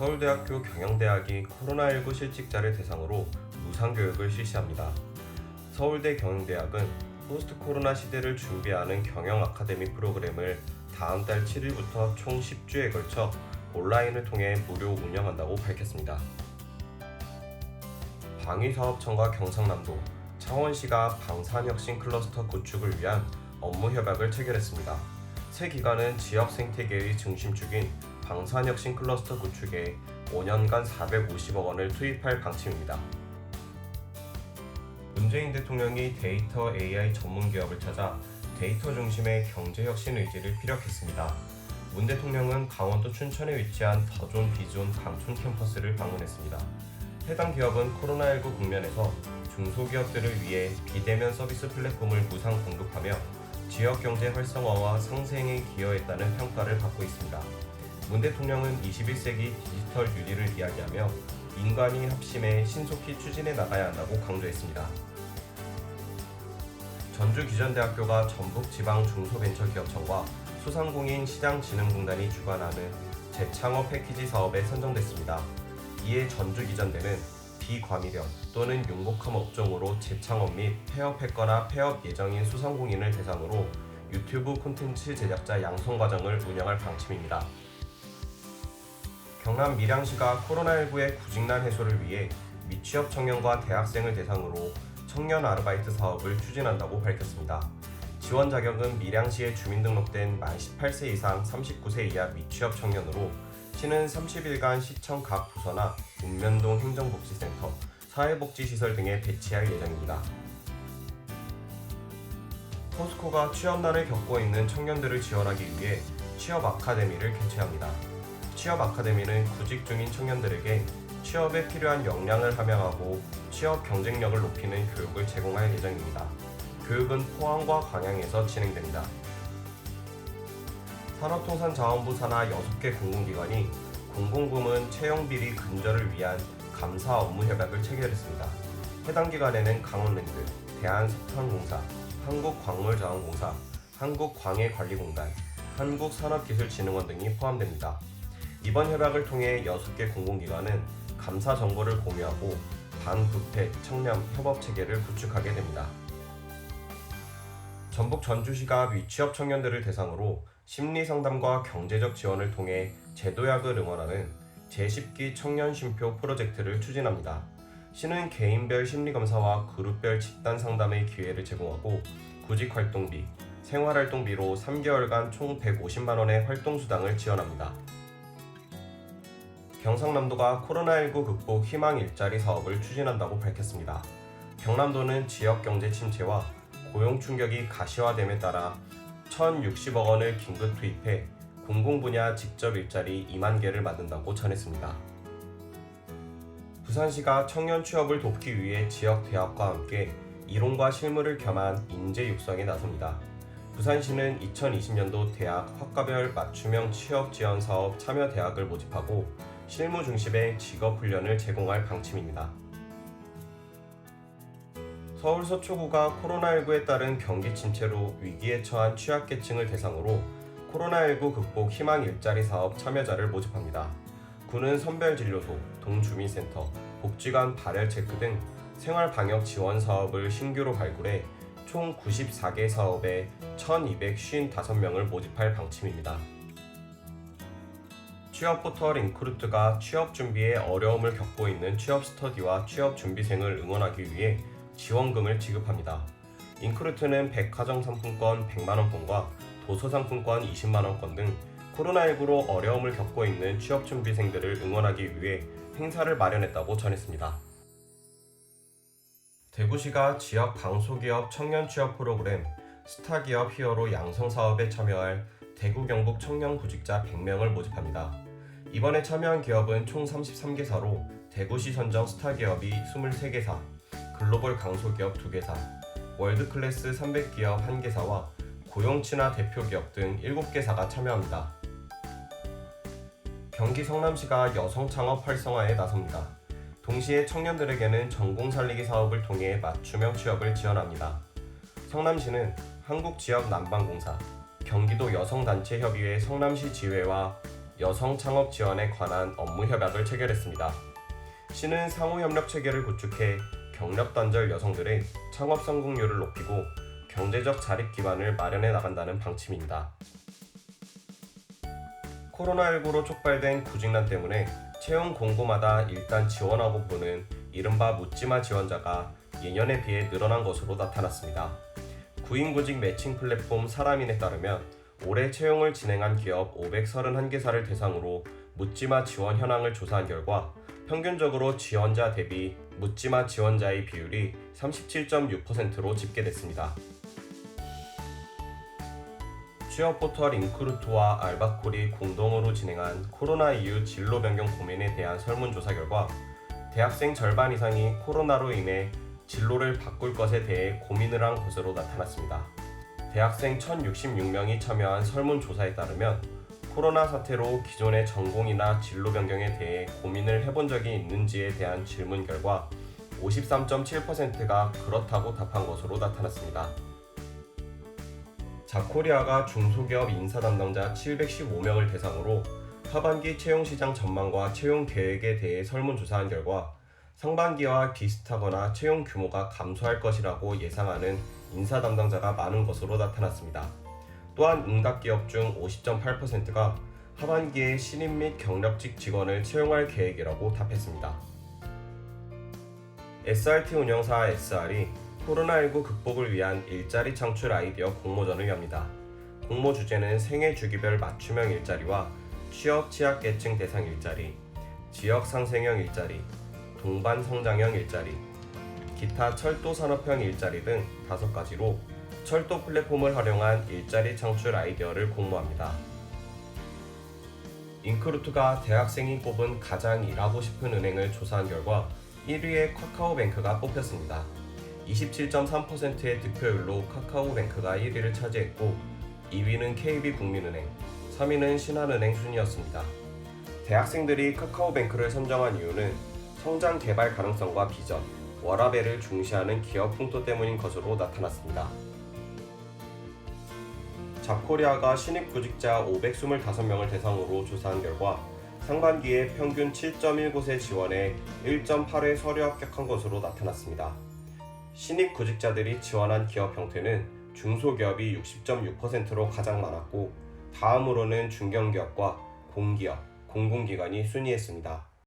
서울대학교 경영대학이 코로나19 실직자를 대상으로 무상교육을 실시합니다. 서울대 경영대학은 포스트 코로나 시대를 준비하는 경영 아카데미 프로그램을 다음 달 7일부터 총 10주에 걸쳐 온라인을 통해 무료 운영한다고 밝혔습니다. 방위사업청과 경상남도, 창원시가 방산혁신 클러스터 구축을 위한 업무 협약을 체결했습니다. 세 기관은 지역 생태계의 중심축인 방산혁신 클러스터 구축에 5년간 450억 원을 투입할 방침입니다. 문재인 대통령이 데이터 AI 전문 기업을 찾아 데이터 중심의 경제혁신 의지를 피력했습니다. 문 대통령은 강원도 춘천에 위치한 더존 비존 강촌 캠퍼스를 방문했습니다. 해당 기업은 코로나19 국면에서 중소기업들을 위해 비대면 서비스 플랫폼을 무상 공급하며 지역 경제 활성화와 상생에 기여했다는 평가를 받고 있습니다. 문 대통령은 21세기 디지털 뉴딜을 이야기하며 민간이 합심해 신속히 추진해 나가야 한다고 강조했습니다. 전주기전대학교가 전북지방중소벤처기업청과 소상공인 시장진흥공단이 주관하는 재창업 패키지 사업에 선정됐습니다. 이에 전주기전대는 비과미령 또는 융복함 업종으로 재창업 및 폐업했거나 폐업 예정인 소상공인을 대상으로 유튜브 콘텐츠 제작자 양성 과정을 운영할 방침입니다. 경남 밀양시가 코로나19의 구직난 해소를 위해 미취업 청년과 대학생을 대상으로 청년 아르바이트 사업을 추진한다고 밝혔습니다. 지원 자격은 밀양시에 주민등록된 만 18세 이상 39세 이하 미취업 청년으로 시는 30일간 시청 각 부서나 읍면동 행정복지센터, 사회복지시설 등에 배치할 예정입니다. 포스코가 취업난을 겪고 있는 청년들을 지원하기 위해 취업 아카데미를 개최합니다. 취업 아카데미는 구직 중인 청년들에게 취업에 필요한 역량을 함양하고 취업 경쟁력을 높이는 교육을 제공할 예정입니다. 교육은 포항과 광양에서 진행됩니다. 산업통상자원부 산하 6개 공공기관이 공공부문 채용비리 근절을 위한 감사 업무 협약을 체결했습니다. 해당 기관에는 강원랜드, 대한석탄공사, 한국광물자원공사, 한국광해관리공단, 한국산업기술진흥원 등이 포함됩니다. 이번 협약을 통해 6개 공공기관은 감사 정보를 공유하고 반부패, 청렴, 협업체계를 구축하게 됩니다. 전북 전주시가 미취업 청년들을 대상으로 심리상담과 경제적 지원을 통해 제도약을 응원하는 제10기 청년쉼표 프로젝트를 추진합니다. 시는 개인별 심리검사와 그룹별 집단 상담의 기회를 제공하고 구직활동비, 생활활동비로 3개월간 총 150만 원의 활동수당을 지원합니다. 경상남도가 코로나19 극복 희망 일자리 사업을 추진한다고 밝혔습니다. 경남도는 지역 경제 침체와 고용 충격이 가시화됨에 따라 1,060억 원을 긴급 투입해 공공분야 직접 일자리 2만 개를 만든다고 전했습니다. 부산시가 청년 취업을 돕기 위해 지역 대학과 함께 이론과 실무를 겸한 인재 육성에 나섭니다. 부산시는 2020년도 대학 학과별 맞춤형 취업 지원 사업 참여 대학을 모집하고 실무 중심의 직업 훈련을 제공할 방침입니다. 서울 서초구가 코로나19에 따른 경기 침체로 위기에 처한 취약계층을 대상으로 코로나19 극복 희망 일자리 사업 참여자를 모집합니다. 구는 선별진료소, 동주민센터, 복지관 발열 체크 등 생활방역 지원 사업을 신규로 발굴해 총 94개 사업에 1,255명을 모집할 방침입니다. 취업포털 인크루트가 취업 준비에 어려움을 겪고 있는 취업 스터디와 취업 준비생을 응원하기 위해 지원금을 지급합니다. 인크루트는 백화점 상품권 100만원권과 도서 상품권 20만원권 등 코로나19로 어려움을 겪고 있는 취업 준비생들을 응원하기 위해 행사를 마련했다고 전했습니다. 대구시가 지역 강소기업 청년 취업 프로그램 스타기업 히어로 양성 사업에 참여할 대구 경북 청년 구직자 100명을 모집합니다. 이번에 참여한 기업은 총 33개사로 대구시 선정 스타기업이 23개사, 글로벌 강소기업 2개사, 월드클래스 300기업 1개사와 고용친화 대표기업 등 7개사가 참여합니다. 경기 성남시가 여성 창업 활성화에 나섭니다. 동시에 청년들에게는 전공 살리기 사업을 통해 맞춤형 취업을 지원합니다. 성남시는 한국지역난방공사, 경기도 여성단체협의회 성남시 지회와 여성 창업 지원에 관한 업무 협약을 체결했습니다. 시는 상호 협력 체계를 구축해 경력 단절 여성들의 창업 성공률을 높이고 경제적 자립 기반을 마련해 나간다는 방침입니다. 코로나19로 촉발된 구직난 때문에 채용 공고마다 일단 지원하고 보는 이른바 묻지마 지원자가 예년에 비해 늘어난 것으로 나타났습니다. 구인구직 매칭 플랫폼 사람인에 따르면 올해 채용을 진행한 기업 531개사를 대상으로 묻지마 지원 현황을 조사한 결과 평균적으로 지원자 대비 묻지마 지원자의 비율이 37.6%로 집계됐습니다. 취업 포털 인크루트와 알바콜이 공동으로 진행한 코로나 이후 진로 변경 고민에 대한 설문조사 결과 대학생 절반 이상이 코로나로 인해 진로를 바꿀 것에 대해 고민을 한 것으로 나타났습니다. 대학생 1,066명이 참여한 설문조사에 따르면 코로나 사태로 기존의 전공이나 진로 변경에 대해 고민을 해본 적이 있는지에 대한 질문 결과 53.7%가 그렇다고 답한 것으로 나타났습니다. 자코리아가 중소기업 인사 담당자 715명을 대상으로 하반기 채용시장 전망과 채용 계획에 대해 설문조사한 결과 상반기와 비슷하거나 채용 규모가 감소할 것이라고 예상하는 인사 담당자가 많은 것으로 나타났습니다. 또한 응답기업 중 50.8%가 하반기에 신입 및 경력직 직원을 채용할 계획이라고 답했습니다. SRT 운영사 SR이 코로나19 극복을 위한 일자리 창출 아이디어 공모전을 엽니다. 공모 주제는 생애 주기별 맞춤형 일자리와 취업 취약계층 대상 일자리, 지역 상생형 일자리, 동반 성장형 일자리, 기타 철도 산업형 일자리 등 5가지로 철도 플랫폼을 활용한 일자리 창출 아이디어를 공모합니다. 인크루트가 대학생이 꼽은 가장 일하고 싶은 은행을 조사한 결과 1위에 카카오뱅크가 뽑혔습니다. 27.3%의 득표율로 카카오뱅크가 1위를 차지했고 2위는 KB국민은행, 3위는 신한은행 순이었습니다. 대학생들이 카카오뱅크를 선정한 이유는 성장 개발 가능성과 비전, 워라밸을 중시하는 기업 풍토 때문인 것으로 나타났습니다. 잡코리아가 신입 구직자 525명을 대상으로 조사한 결과 상반기에 평균 7.1곳의 지원에 1.8회 서류 합격한 것으로 나타났습니다. 신입 구직자들이 지원한 기업 형태는 중소기업이 60.6%로 가장 많았고 다음으로는 중견기업과 공기업, 공공기관이 순위했습니다.